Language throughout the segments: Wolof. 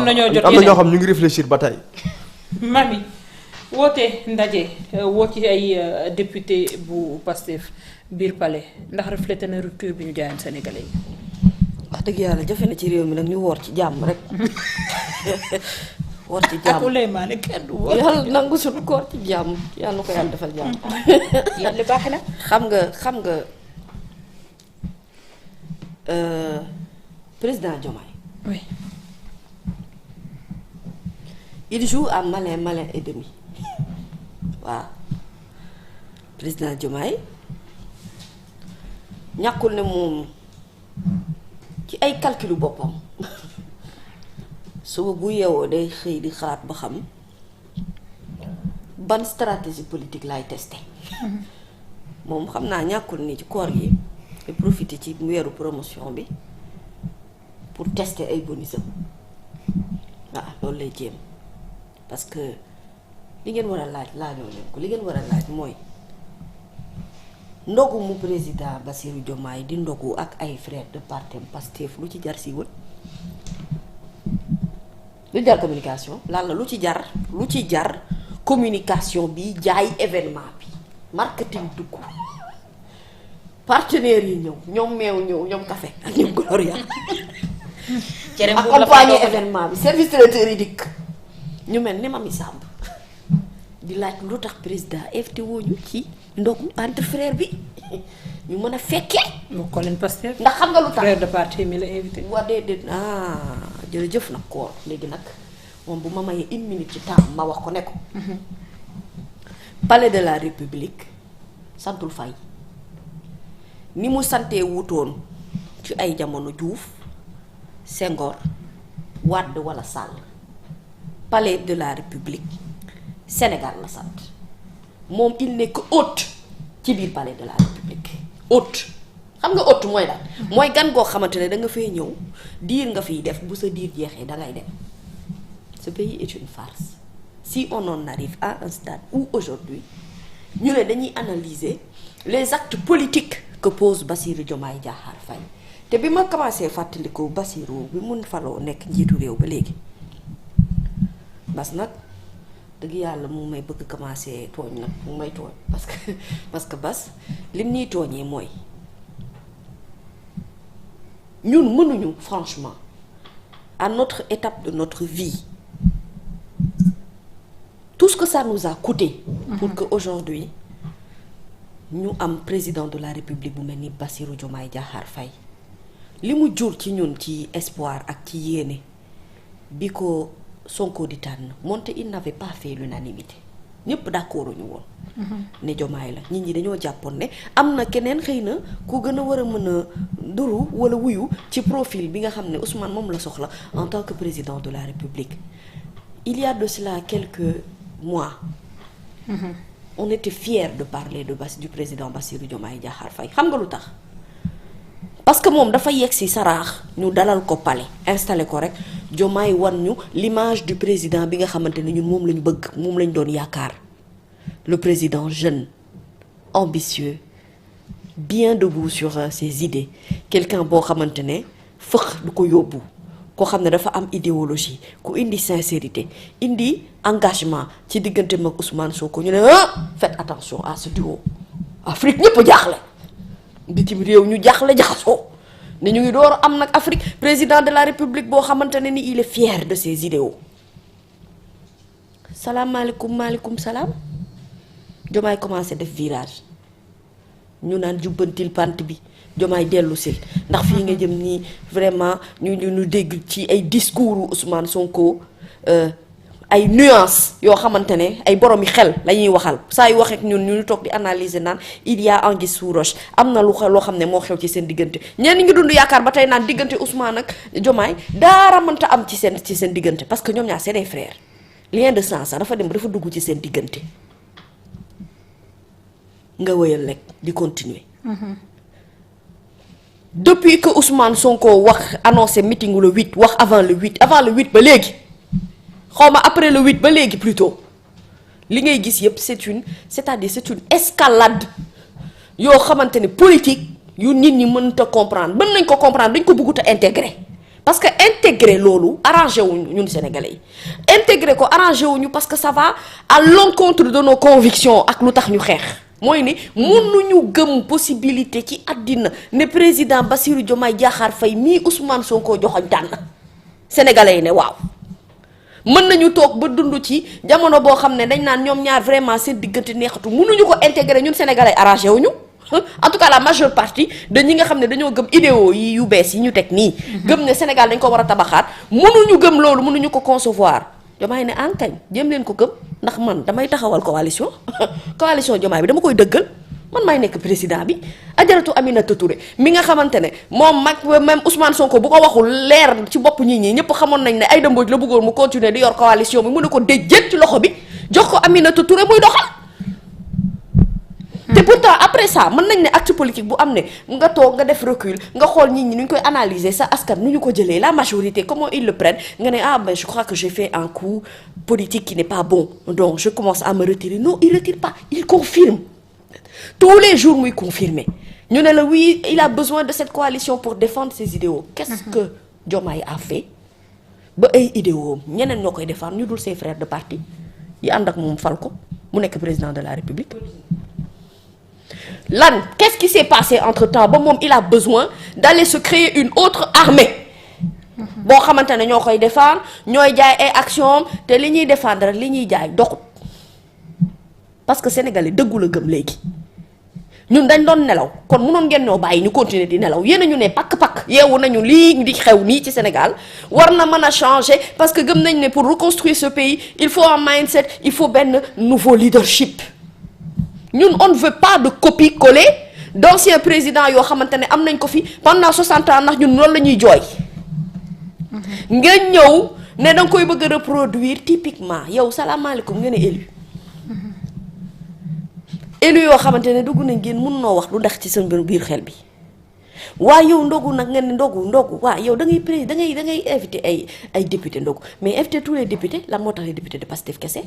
nañoo jot am na ñoo xam ñu ngi réfléchir ba tey. mami woote ndaje woo ci ay député bu Pastef biir palais ndax reflété na rupture bi ñu jaayoon sénégalais yi. wax dëgg yàlla jafe na ci réew mi nag ñu woor ci jàmm rek woor ci jàmm Souleymane kenn du woor yàlla nangu suñu koor ci jàmm yàlla na ko yàlla defal jàmm. yàlla baax na. xam nga président Diomaye. oui. il joue à malin et demi waaw président Diomaye ñàkkul ne moom ci ay calculu boppam suba bu yeewoo day xëy di xalaat ba xam ban stratégie politique laay testé moom xam naa ñàkkul ni ci koor gi te profité ci weeru promotion bi pour tester ay bonusam waaw loolu lay jéem parce que li ngeen war a laajoo leen ko li ngeen war a laaj mooy ndogu mu président Bassirou Diomaye di ndogu ak ay frères de parti Pastef lu ci jar siiwal lu jar communication lan la lu ci jar communication bi jaay événement bi marketing dugg partenaires yi ñëw ñoom meew ñëw ñoom café ak ñoom Gloria accompagner événement bi service traiteur yi dikk ñu mel ni Mamy Samb di laaj lu tax président invité wooñu ci ndogu entre frère bi ñu mën a fekkee. mu ko leen Pastef ndax xam nga lu tax frère de parti mi la invité. waa déedéet jërëjëf nag koor léegi nag moom bu ma mayee 1 minute ci temps ma wax ko ne ko. palais de la république santul fay ni mu santee wutoon ci ay jamono Diouf Senghor Wade wala Sall palais de la république Sénégal la sant moom il n'est que hôte ci biir palais de la république hôte xam nga hôte mooy lan mooy gan goo xamante ne da nga fay ñëw diir nga fiy def bu sa diir jeexee dangay dem ce pays est une farce si on en arrive à un stade où aujourd'hui ñu ne dañuy analyser les actes politiques que pose Bassirou Diomaye Diakhar Faye te bi ma commencé fàttaliku Bassirou bi mun faloo nekk njiitu réew ba léegi bas nag dëgg yàlla mu may bëgg commencé tooñ nag mu may tooñ parce que bas lim ñuy tooñee mooy ñun mënuñu franchement à notre étape de notre vie tout ce que ça nous a coûté pour que aujourd'hui ñu am président de la république bu mel ni Bassirou Diomaye Diakhar Faye li mu jur ci ñun ci espoir ak ci yéene bi ko Sonko di tànn moonte il n'avait pas fait l'unanimité ñëpp d'accord ñu woon ne Diomaye la nit ñi dañoo jàppoon ne am na keneen xëy na ku gën a war a mën a duru wala wuyu ci profil bi nga xam ne Ousmane moom la soxla en tant que président de la République il y a de cela quelques mois on était fiers de parler du président Bassirou Diomaye Diakhar Faye xam nga lu tax parce que moom dafa yegg si saraax ñu dalal ko palais installé ko rek Diomaye wan ñu l'image du président bi nga xamante ne ñun moom lañu bëgg moom lañ doon yaakaar le président jeune ambitieux bien debout sur ses idées quelqu'un boo xamante ne fëx du ko yóbbu koo xam ne dafa am idéologie ku indi sincérité indi engagement ci diggante mag Ousmane Sonko ñu ne faites attention à ce duo Afrique ñëpp jaaxle bitim réew ñu jaaxle jaxasoo ne ñu ngi door am nag Afrique président de la République boo xamante ne ni il est fier de ses idéaux salaamaaleykum maaleykum salaam Diomaye commencé def virage ñu naan jubbantil pant bi Diomaye dellu sil ndax fii nga jëm nii vraiment ñu dégg ci ay discours Ousmane Sonko ay nuances yoo xamante ne ay boromi xel la ñuy waxal saa yu waxee ak ñun ñu toog di analyser naan il y a anguille sous roche am na loo xam ne moo xew ci seen diggante ñenn ngi dund yaakaar ba tey naan diggante Ousmane ak Diomaye daara mënta am ci seen diggante parce que ñoom ñaar c'est des frères lien de sang sax dafa dugg ci seen diggante nga wëyal rek di continuer. Depuis que Ousmane Sonko wax annoncé meeting le 8 wax avant le 8 ba léegi xawma après le 8 ba léegi plutôt li ngay gis yëpp c'est une escalade yoo xamante ne politique yu nit ñi mënta comprendre mën nañ ko comprendre dañ ko bëggut a intégrer parce que intégrer loolu arrangé wuñu ñun sénégalais yi intégrer ko arrangé wuñu parce que ça va à l'encontre de nos convictions ak lu tax ñu xeex mooy ni mënuñu gëm possibilité ci àddina ne président Bassirou Diomaye Diakhar Faye mii Ousmane Sonko joxoñ tànn sénégalais yi ne waaw mën nañu toog ba dund ci jamono boo xam ne dañ naan ñoom ñaar vraiment seen diggante neexatu mënuñu ko intégrer ñun sénégalais arrangé wuñu en tout cas la majeure partie de ñi nga xam ne dañoo gëm idéaux yi yu bees yi ñu teg nii. gëm ne Sénégal dañ ko war a tabaxaat mënuñu gëm loolu mënuñu ko concevoir Diomaye ne ankañ jéem leen ko gëm ndax man damay taxawal coalition coalition Diomaye bi dama koy dëggal man maay nekk président bi Adjaratou Aminata Touré mi nga xamante ne moom mag même Ousmane Sonko bu ko waxul leer ci bopp nit ñi ñëpp xamoon nañ ne Aïda Mbodj la bëggoon mu continuer di yor coalition bi mu ne ko déjjét ci loxo bi jox ko Aminata Touré muy doxal. te pourtant après ça mën nañ ne acte politique bu am ne nga toog nga def recul nga xool nit ñi nu ñu koy analyser sa askan nu ñu ko jëlee la majorité comment ils le prennent nga ne ah ben je crois que j'ai fait un coup politique qui n'est pas bon donc je commence à me retirer non il retire pas il confirme tous les jours muy confirmer ñu ne la oui il a besoin de cette coalition pour défendre ses idéaux qu'est-ce que Diomaye a fait ba ay idéaux ñeneen ñoo koy défendre ñu dul ses frères de parti yi ànd ak moom fal ko mu nekk président de la République lan qu'est-ce qui s'est passé entre-temps ba moom il a besoin d'aller se créer une autre armée boo xamante ne ñoo koy défendre ñooy jaay ay actions te li ñuy défendre li ñuy jaay doxut parce que sénégalais dëggu la gëm léegi ñun dañ doon nelaw kon mënoon ngeen ñoo bàyyi ñu continuer di nelaw yéen a ñu ne pakk-pakk yeewu nañu lii di xew nii ci Sénégal war na mën a changer parce que gëm nañ ne pour reconstruire ce pays il faut un mindset il faut benn nouveau leadership ñun on ne veut pas de copie-coller d'anciens présidents yoo xamante ne am nañ ko fi pendant 60 ans ndax ñun loolu la ñuy jooy nga ñëw ne danga koy bëgg a reproduire typiquement yow salaamaaleykum nga ne élu yoo xamante ne dugg nañ génn mun noo wax lu ndax ci seen biir xel bi waaye yow ndogu nag nga ne ndogu waaw yow da ngay invité ay député ndogu mais invité tous les députés lan moo tax les députés de Pastef kese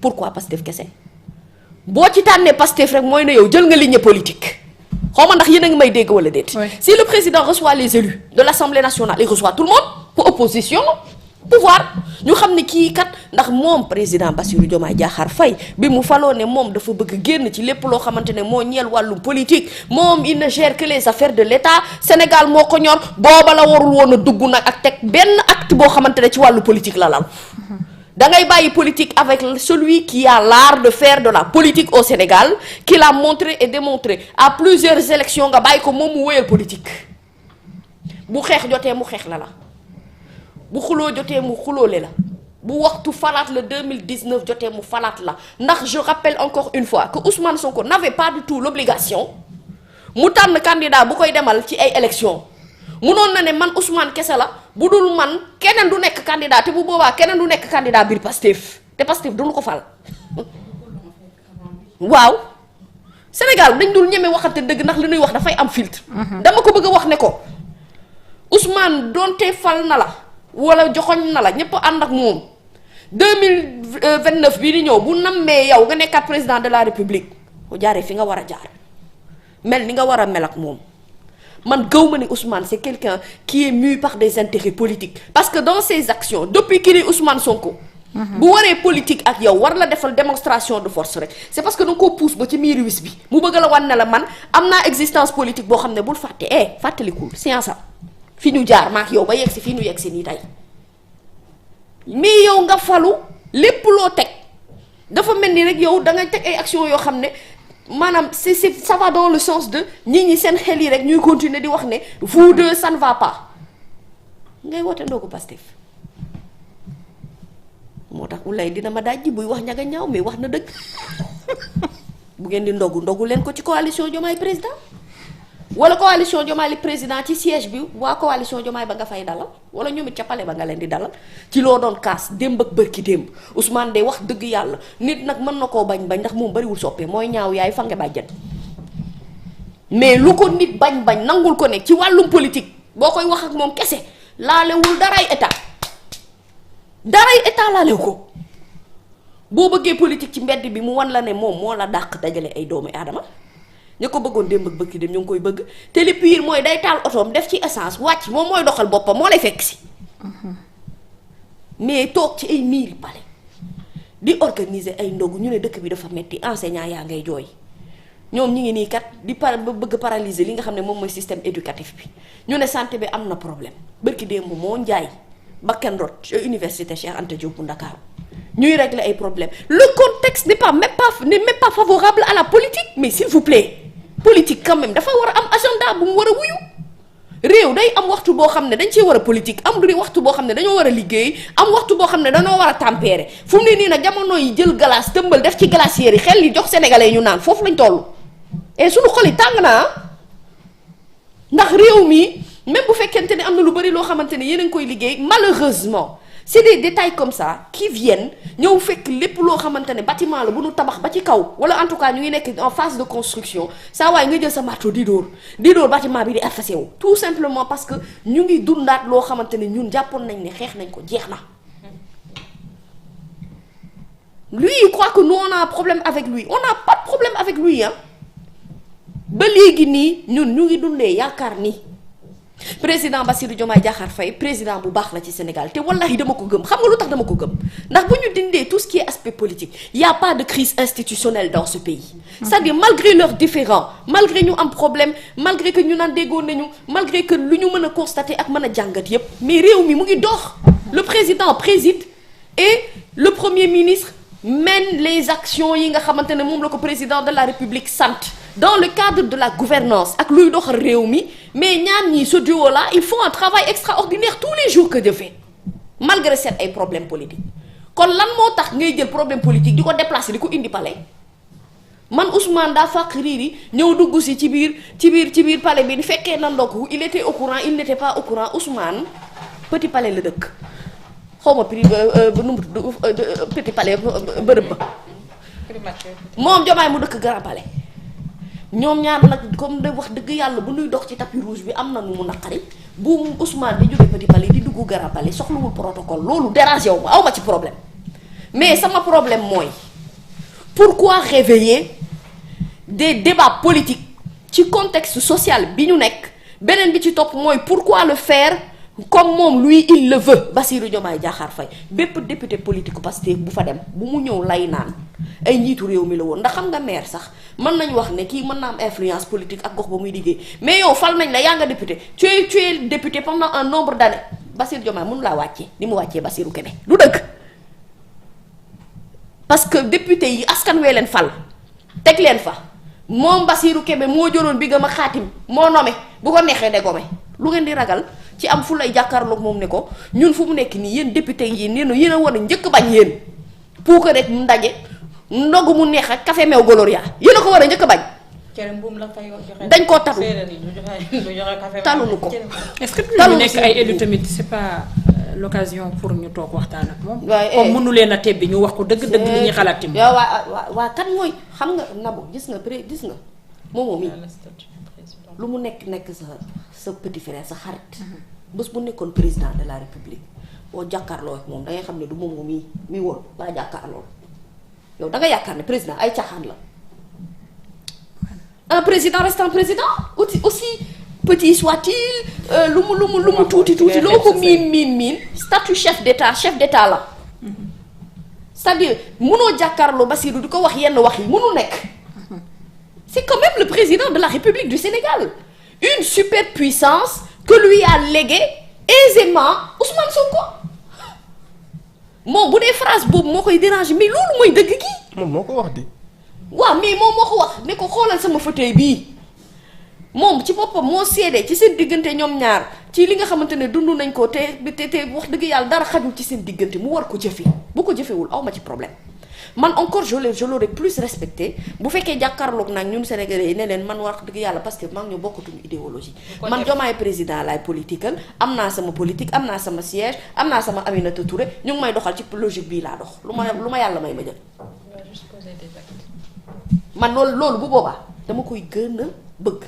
pourquoi Pastef kese boo ci tànnee Pastef rek mooy ne yow jël nga ligne politique xaw ma ndax yéen a ngi may dégg wala déet. Si le président reçoit les élus de l'Assemblée nationale il reçoit tout le monde pour opposition pouvoir ñu xam ne kii kat ndax moom président Bassirou Diomaye Diakhar Faye bi mu faloo ne moom dafa bëgg génn ci lépp loo xamante ne moo ñeel wàllum politique moom il ne gère que les affaires de l'État Sénégal moo ko ñor booba la warul woon a dugg nag ak teg benn acte boo xamante ne ci wàllu politique la lal da ngay bàyyi politique avec celui qui a l'art de faire de la politique au Sénégal qui l'a montré et démontré à plusieurs élections nga bàyyi ko moom mu wéyal politique bu xeex jotee mu xeex la bu xuloo jotee mu xuloole la bu waxtu falaat la 2019 jotee mu falaat la ndax je rappelle encore une fois que Ousmane Sonko n'avait pas du tout l'obligation mu tànn candidat bu koy demal ci ay élections munoon na ne man Ousmane kese la bu dul man keneen du nekk candidat te bu boobaa keneen du nekk candidat biir Pastef te Pastef duñu ko fal waaw Sénégal dañ dul ñeme waxante dëgg ndax li ñuy wax dafay am filtre dama ko bëgg a wax ne ko Ousmane donte fal na la wala joxoñ na la ñëpp ànd ak moom 2029 bii di ñëw bu nammee yow nga nekkaat président de la République bu jaaree fi nga war a jaar mel ni nga war a mel ak moom man gëw ma ni Ousmane c'est quelqu'un qui est mû par des intérêts politiques parce que dans ses actions depuis qu'il est Ousmane Sonko bu waree politique ak yow war la defal démonstration de force rek c'est parce que danga ko pousse ba ci miiri wis bi mu bëgg la wan ne la man am naa existence politique boo xam ne bul fàtte fàttalikul science am fi ñu jaar maak yow ba yegg si fii ñu yegg si nii tey mais yow nga falu lépp loo teg dafa mel ni rek yow da nga teg ay actions yoo xam ne maanaam c'est ça va dans le sens de ñi seen xel yi rek ñuy continuer di wax ne vous deux ça ne va pas ngay woote ndogu Pastef moo tax ulay dina ma daaj ji buy wax ñaga ñaaw mais wax na dëgg bu ngeen di ndogu leen ko ci coalition Diomaye président wala coalition Diomaye li président ci siège bi waa coalition Diomaye ba nga fay dalal wala ñoom it ca palais ba nga leen di dalal ci loo doon kaas démb ak bërki démb Ousmane day wax dëgg yàlla nit nag mën na koo bañ ndax moom bariwul soppee mooy ñaaw yaay fange bàjjan mais lu ko nit bañ nangul ko ne ci wàllum politique boo koy wax ak moom kese laalewul daray état laalew ko boo bëggee politique ci mbedd bi mu wan la ne moom moo la dàq dajale ay doomu aadama ña ko bëggoon démb ak bëkki dem ñu ngi koy bëgg te li pire mooy day taal otoom def ci essence wàcc moom mooy doxal boppam moo lay fekk si. mais toog ci ay miiri palais di organiser ay ndogu ñu ne dëkk bi dafa metti enseignant yaa ngay jooy ñoom ñi ngi nii kat di bëgg paralyser li nga xam ne moom mooy système éducatif bi ñu ne santé bi am na problème bërki démb moo njaay bakkan rot ci université Cheikh Anta Diop bu Ndakaaru ñuy régler ay problème le contexte n'est même pas favorable à la politique mais s'il vous plaît politique quand même dafa war a am agenda bu mu war a wuyu réew day am waxtu boo xam ne dañ cee war a politique am waxtu boo xam ne dañoo war a liggéey am waxtu boo xam ne dañoo war a tempérer fu mu ne nii nag jamono yi jël glace tëmbal def ci glacière yi xel yi jox sénégalais ñu naan foofu lañ toll et suñu xol yi tàng naa ndax réew mi même bu fekkente ne am na lu bari loo xamante ne yéen a ngi koy liggéey malheureusement c'est des détails comme ça qui viennent ñëw fekk lépp loo xamante ne bâtiment la bu nu tabax ba ci kaw wala en tout cas ñu ngi nekk en phase de construction saa waaye nga jël sa marteau di dóor bâtiment bi di effacé wu tout simplement parce que ñu ngi dundaat loo xamante ne ñun jàppoon nañ ne xeex nañ ko jeex na. Lui il croit que nous on a un problème avec lui on n'a pas de problème avec lui hein ba léegi nii ñun ñu ngi dundee yaakaar ni président Bassirou Diomaye Diakhar Faye président bu baax la ci Sénégal te wallahi dama ko gëm xam nga lu tax dama ko gëm ndax bu ñu dindee tout ce qui est aspect politique il y a pas de crise institutionnelle dans ce pays c'est-à-dire malgré leurs différends malgré ñu am problème malgré que ñu naan déggoon nañu malgré que lu ñu mën a constater ak mën a jàngat yépp mais réew mi mu ngi dox le président préside et le premier ministre mène les actions yi nga xamante ne moom la ko président de la République sant dans le cadre de la gouvernance ak luy doxal réew mi mais ñaar ñii ce duo là ils font un travail extraordinaire tous les jours que Dieu fait malgré seen ay problèmes politiques kon lan moo tax ngay jël problème politique di ko déplacer di ko indi palais man Ousmane daa fàq riiri ñëw dugg si ci biir palais bi di fekkee na ndokk il était au courant il n'était pas au courant Ousmane petit palais la dëkk xaw ma petit palais bërëb ba moom Diomaye mu dëkk Grand Palais ñoom ñaar nag comme de wax dëgg yàlla bu ñuy dox ci tapis rouge bi am na nu mu naqari bu Ousmane di jóge Petit Palais di dugg Grand Palais soxlawul protocole loolu dérangé wu ma aw ma ci problème mais sama problème mooy pourquoi réveiller des débats politiques ci contexte social bi ñu nekk beneen bi ci topp mooy pourquoi le faire comme moom lui il le veut Bassirou Diomaye Diakhar Faye bépp député politique Pastef bu fa dem bu mu ñëw lay naan ay njiitu réew mi la woon ndax xam nga maire sax mën nañu wax ne kii mën na am influence politique ak gox ba muy liggéey mais yow fal nañ la yaa nga député tu es député pendant un nombre d'années Bassirou Diomaye mënu laa wàccee ni mu wàccee Bassirou Kébé du dëgg parce que député yi askan wee leen fal teg leen fa moom Bassirou Kébé moo jëloon bi gëm a xaatim moo nommé bu ko neexee dégomé lu ngeen di ragal ci am fu lay jàkkaarloog moom ne ko ñun fu mu nekk nii yéen député yi yéen a war a njëkk bañ yéen pour que rek ndaje ndogu mu neex ak café meew Gloria yéen a ko war a njëkk bañ. dañ koo talu taluñu ko. est-ce que ñu nekk ay élus tamit c'est pas l'occasion pour ñu toog waxtaan ak moom. waaye comme mënu leen a tebbi ñu wax ko dëgg-dëgg li ñuy xalaat tamit. yow waa kan mooy xam nga Nabou gis nga moomoo mi lu mu nekk sa petit frère sa xarit bés bu nekkoon président de la république boo jàkkaarloo ak moom da ngay xam ne du moomoo mi woon laa jàkkaarloo yow da nga yaakaar ne président ay caaxaan la un président reste un président aussi petit soit-il lu mu tuuti loo ko miin statut chef d'état la c'est-à-dire mënoo jàkkaarloo Bassirou di ko wax yenn wax yi mënu nekk c'est quand même le président de la République du Sénégal une superpuissance que lui a légué aisément Ousmane Sonko moom bu dee phrase boobu moo koy déranger mais loolu mooy dëgg gi. moom moo ko wax di. waaw mais moom moo ko wax ne ko xoolal sama fauteuil bii moom ci boppam moo seede ci seen diggante ñoom ñaar ci li nga xamante ne dund nañ ko te wax dëgg yàlla dara xajul ci seen diggante mu war ko jëfe bu ko jëfewul aw ma ci problème. man encore je l'aurais plus respecté bu fekkee jàkkaarloog nag ñun Sénégalais yi ne leen man wax dëgg yàlla parce que man ñu bokkatuñu idéologie man Diomaye président laay politiqueal am naa sama politique am naa sama siège am naa sama Aminata Touré ñu ngi may doxal ci logique bii laa dox lu ma yàlla may ma jël man loolu bu boobaa dama koy gën a bëgg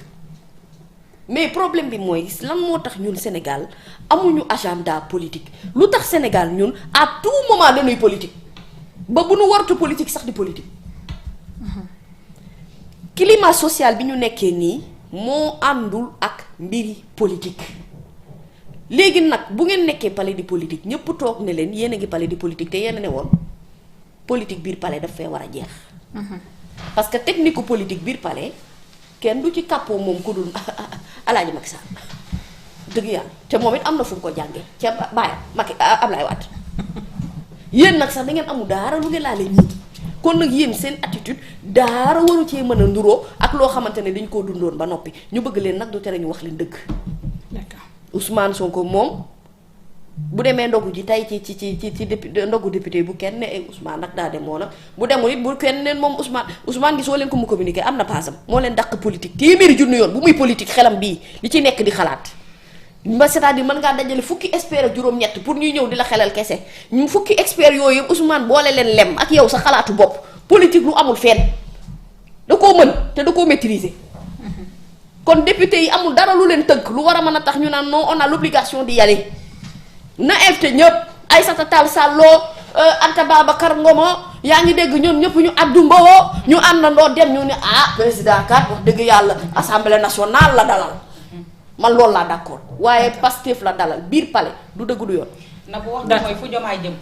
mais problème bi mooy lan moo tax ñun Sénégal amuñu agenda politique lu tax Sénégal ñun à tout moment dañuy politique ba bu nu waratu politique sax di politique climat social bi ñu nekkee nii moo àndul ak mbiri politique léegi nag bu ngeen nekkee palais di politique ñëpp toog ne leen yéen a ngi palais di politique te yéen a ne woon politique biir palais daf fee war a jeex. parce que technique politique biir palais kenn du ci kàppoo moom ku dul Alaaji Macky Sall dëgg yàlla te moom it am na fu mu ko jàngee ca baayam Macky Ablaye Wade yéen nag sax da ngeen amul daara lu ngeen laale ñii kon nag yéen seen attitude daara waru cee mën a nduroo ak loo xamante ne dañ koo dundoon ba noppi ñu bëgg leen nag du tere ñu wax leen dëgg. d'accord Ousmane Sonko moom bu demee ndogu ji tey ci député ndogu député bu kenn ne Ousmane nag daa demoo nag bu demul it bu kenn neen moom Ousmane gisoo leen ko mu communiqué am na paasam moo leen dàq politique téeméeri junni yoon bu muy politique xelam bii li ci nekk di xalaat. ba c'est-à-dire mën ngaa dajale fukki expert ak juróom-ñett pour ñuy ñëw di la xelal kese ñu fukki expert yooyu yëpp Ousmane boole leen lem ak yow sa xalaatu bopp politique lu amul fenn da koo mën te da koo maîtriser. kon député yi amul dara lu leen tënk lu war a mën a tax ñu naan non on a l'obligation d'y aller na invité ñëpp Aïssata Tall Sall Anta Babacar Ngomo yaa ngi dégg ñoom ñëpp ñu addu mbawoo ñu àndandoo dem ñu ne président kat wax dëgg yàlla assemblée nationale la dalal. man loolu laa d'accord waaye Pastef la dalal biir palais du dëgg du yoon. na bu wax na mooy fu jomaay jëm.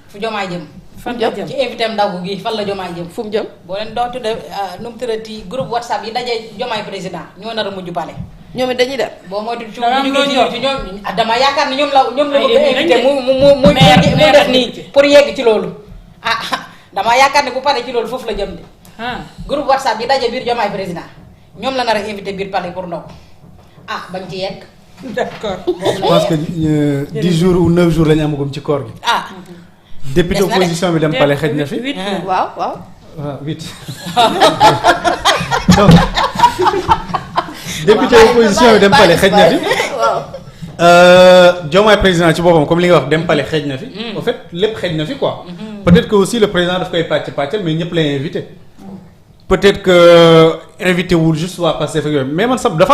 fu jomaay jëm. fan la jëm ci invité ndaw gi fan la jomaay jëm. fu mu jëm. boo leen doon tuddee nu mu tërati groupe WhatsApp yi daje jomaay président ñoo nar a mujj palais. ñoom it dañuy dem. boo moytu ci ñoom dama yaakaar ne ñoom la bëgg a invité mu def nii pour yegg ci loolu. dama yaakaar ne bu paree ci loolu foofu la jëm de. groupe WhatsApp yi daje biir jomaay président ñoom la nar a invité biir palais pour ndaw. bañ ci yegg. d'accord. je pense que 10 jours ou 9 jours la ñu amagum ci koor gi. député opposition bi dem palais xëj na fi. waaw. waaw 8. donc député opposition bi dem palais xëj na fi. Diomaye président ci boppam comme li nga wax dem palais xëj na fi. en fait lépp xëj na fi quoi. peut-être que aussi le président daf koy pàccal mais ñëpp lay invité. peut-être que invité wul juste waa Pastef ak yooyu mais man sax dafa